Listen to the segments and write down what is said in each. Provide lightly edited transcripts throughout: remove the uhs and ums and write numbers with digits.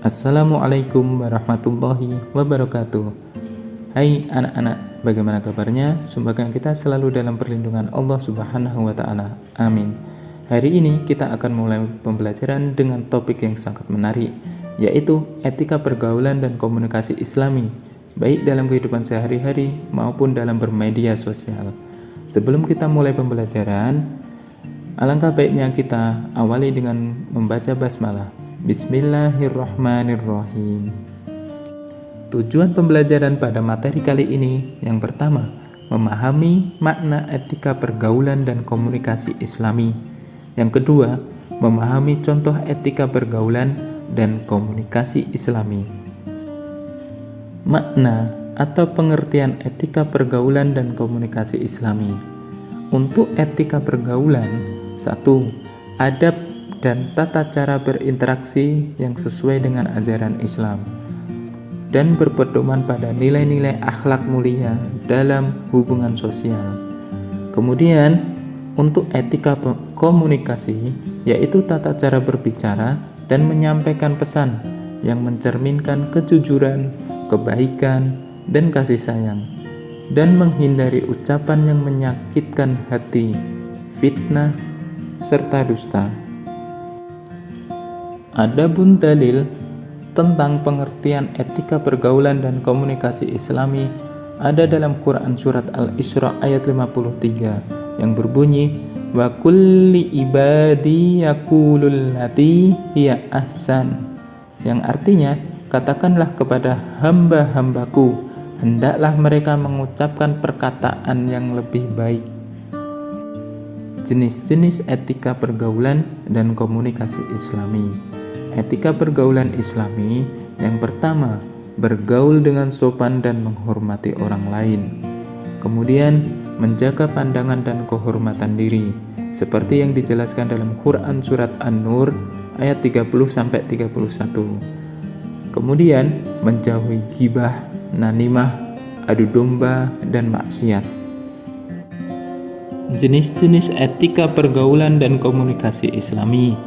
Assalamualaikum warahmatullahi wabarakatuh. Hai anak-anak, bagaimana kabarnya? Semoga kita selalu dalam perlindungan Allah Subhanahu wa Ta'ala. Amin. Hari ini kita akan mulai pembelajaran dengan topik yang sangat menarik, yaitu etika pergaulan dan komunikasi Islami, baik dalam kehidupan sehari-hari maupun dalam bermedia sosial. Sebelum kita mulai pembelajaran, alangkah baiknya kita awali dengan membaca basmalah. Bismillahirrahmanirrahim. Tujuan pembelajaran pada materi kali ini yang pertama, memahami makna etika pergaulan dan komunikasi Islami. Yang kedua, memahami contoh etika pergaulan dan komunikasi Islami. Makna atau pengertian etika pergaulan dan komunikasi Islami. Untuk etika pergaulan, 1. Adab dan tata cara berinteraksi yang sesuai dengan ajaran Islam dan berpedoman pada nilai-nilai akhlak mulia dalam hubungan sosial. Kemudian, untuk etika komunikasi, yaitu tata cara berbicara dan menyampaikan pesan yang mencerminkan kejujuran, kebaikan, dan kasih sayang, dan menghindari ucapan yang menyakitkan hati, fitnah, serta dusta. Adapun dalil tentang pengertian etika pergaulan dan komunikasi Islami ada dalam Quran surat Al-Isra ayat 53 yang berbunyi, wa kulli ibadi yaqulul lati hiya ahsan, yang artinya, katakanlah kepada hamba-hambaku, hendaklah mereka mengucapkan perkataan yang lebih baik. Jenis-jenis etika pergaulan dan komunikasi Islami. Etika pergaulan Islami yang pertama, bergaul dengan sopan dan menghormati orang lain. Kemudian, menjaga pandangan dan kehormatan diri, seperti yang dijelaskan dalam Quran surat An-Nur ayat 30-31. Kemudian, menjauhi ghibah, namimah, adu domba, dan maksiat. Jenis-jenis etika pergaulan dan komunikasi Islami.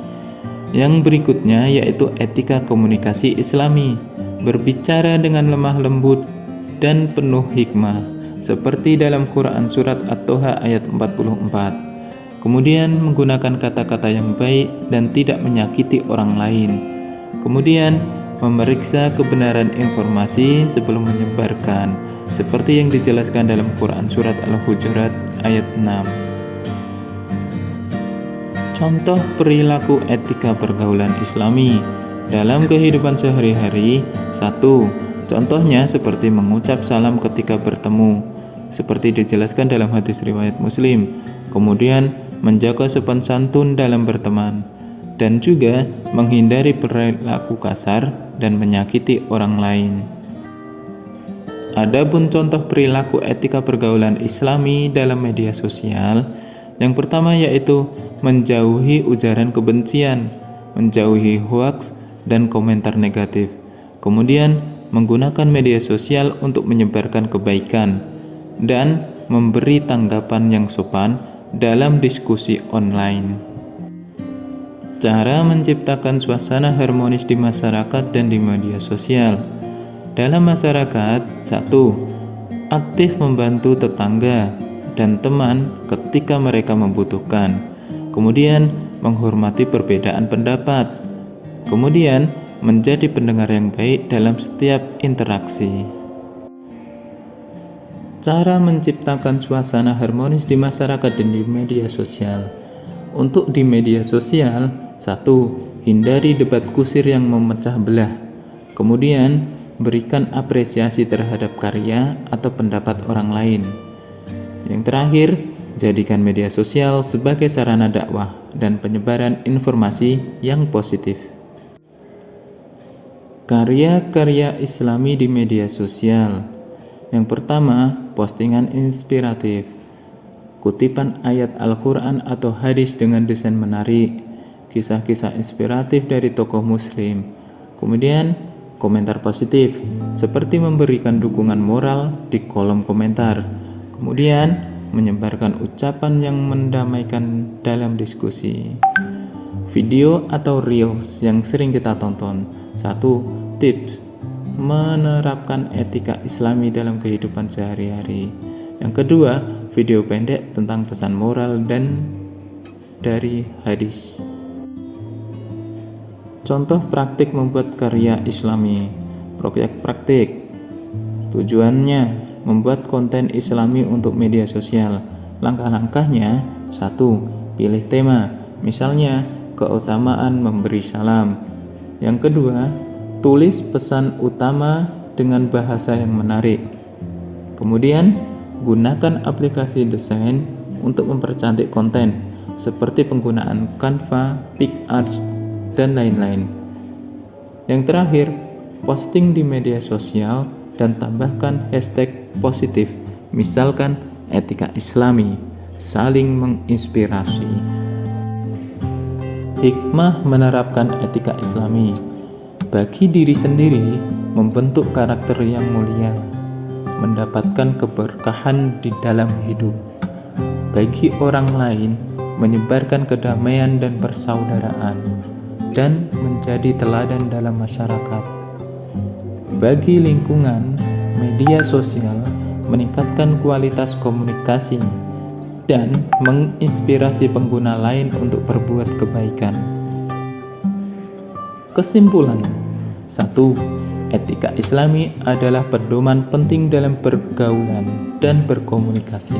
Yang berikutnya yaitu etika komunikasi Islami, berbicara dengan lemah lembut dan penuh hikmah, seperti dalam Quran surat At-Toha ayat 44. Kemudian menggunakan kata-kata yang baik dan tidak menyakiti orang lain. Kemudian memeriksa kebenaran informasi sebelum menyebarkan, seperti yang dijelaskan dalam Quran surat Al-Hujurat ayat 6. Contoh perilaku etika pergaulan Islami dalam kehidupan sehari-hari. 1. Contohnya seperti mengucap salam ketika bertemu, seperti dijelaskan dalam hadis riwayat Muslim. Kemudian menjaga sopan santun dalam berteman, dan juga menghindari perilaku kasar dan menyakiti orang lain. Adapun contoh perilaku etika pergaulan Islami dalam media sosial, yang pertama yaitu menjauhi ujaran kebencian, menjauhi hoaks dan komentar negatif. Kemudian menggunakan media sosial untuk menyebarkan kebaikan dan memberi tanggapan yang sopan dalam diskusi online. Cara menciptakan suasana harmonis di masyarakat dan di media sosial. Dalam masyarakat, 1. Aktif membantu tetangga dan teman ketika mereka membutuhkan. Kemudian menghormati perbedaan pendapat. Kemudian menjadi pendengar yang baik dalam setiap interaksi. Cara menciptakan suasana harmonis di masyarakat dan di media sosial. Untuk di media sosial, 1. Hindari debat kusir yang memecah belah. Kemudian berikan apresiasi terhadap karya atau pendapat orang lain. Yang terakhir, jadikan media sosial sebagai sarana dakwah dan penyebaran informasi yang positif. Karya-karya Islami di media sosial. Yang pertama, postingan inspiratif, kutipan ayat Al-Quran atau hadis dengan desain menarik, kisah-kisah inspiratif dari tokoh muslim. Kemudian, komentar positif, seperti memberikan dukungan moral di kolom komentar. Kemudian, menyebarkan ucapan yang mendamaikan dalam diskusi. video atau reels yang sering kita tonton. 1. Tips menerapkan etika Islami dalam kehidupan sehari-hari. Yang kedua, video pendek tentang pesan moral dan dari hadis. Contoh praktik membuat karya Islami. Proyek praktik. Tujuannya membuat konten Islami untuk media sosial. Langkah-langkahnya: 1. Pilih tema, misalnya keutamaan memberi salam. Yang kedua, tulis pesan utama dengan bahasa yang menarik. Kemudian, gunakan aplikasi desain untuk mempercantik konten, seperti penggunaan Canva, PicArt, dan lain-lain. Yang terakhir, posting di media sosial dan tambahkan hashtag positif, misalkan etika Islami, saling menginspirasi. Hikmah menerapkan etika Islami. Bagi diri sendiri, membentuk karakter yang mulia, mendapatkan keberkahan di dalam hidup. Bagi orang lain, menyebarkan kedamaian dan persaudaraan, dan menjadi teladan dalam masyarakat. Bagi lingkungan, media sosial meningkatkan kualitas komunikasi dan menginspirasi pengguna lain untuk berbuat kebaikan. Kesimpulan: 1. Etika Islami adalah pedoman penting dalam pergaulan dan berkomunikasi.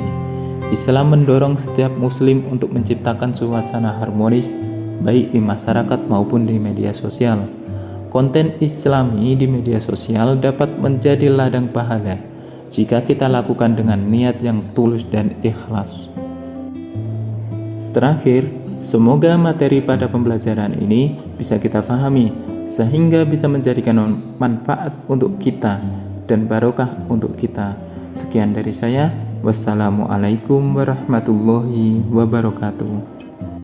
Islam mendorong setiap muslim untuk menciptakan suasana harmonis, baik di masyarakat maupun di media sosial. Konten Islami di media sosial dapat menjadi ladang pahala jika kita lakukan dengan niat yang tulus dan ikhlas. Terakhir, semoga materi pada pembelajaran ini bisa kita pahami, sehingga bisa menjadikan manfaat untuk kita dan barokah untuk kita. Sekian dari saya. Wassalamualaikum warahmatullahi wabarakatuh.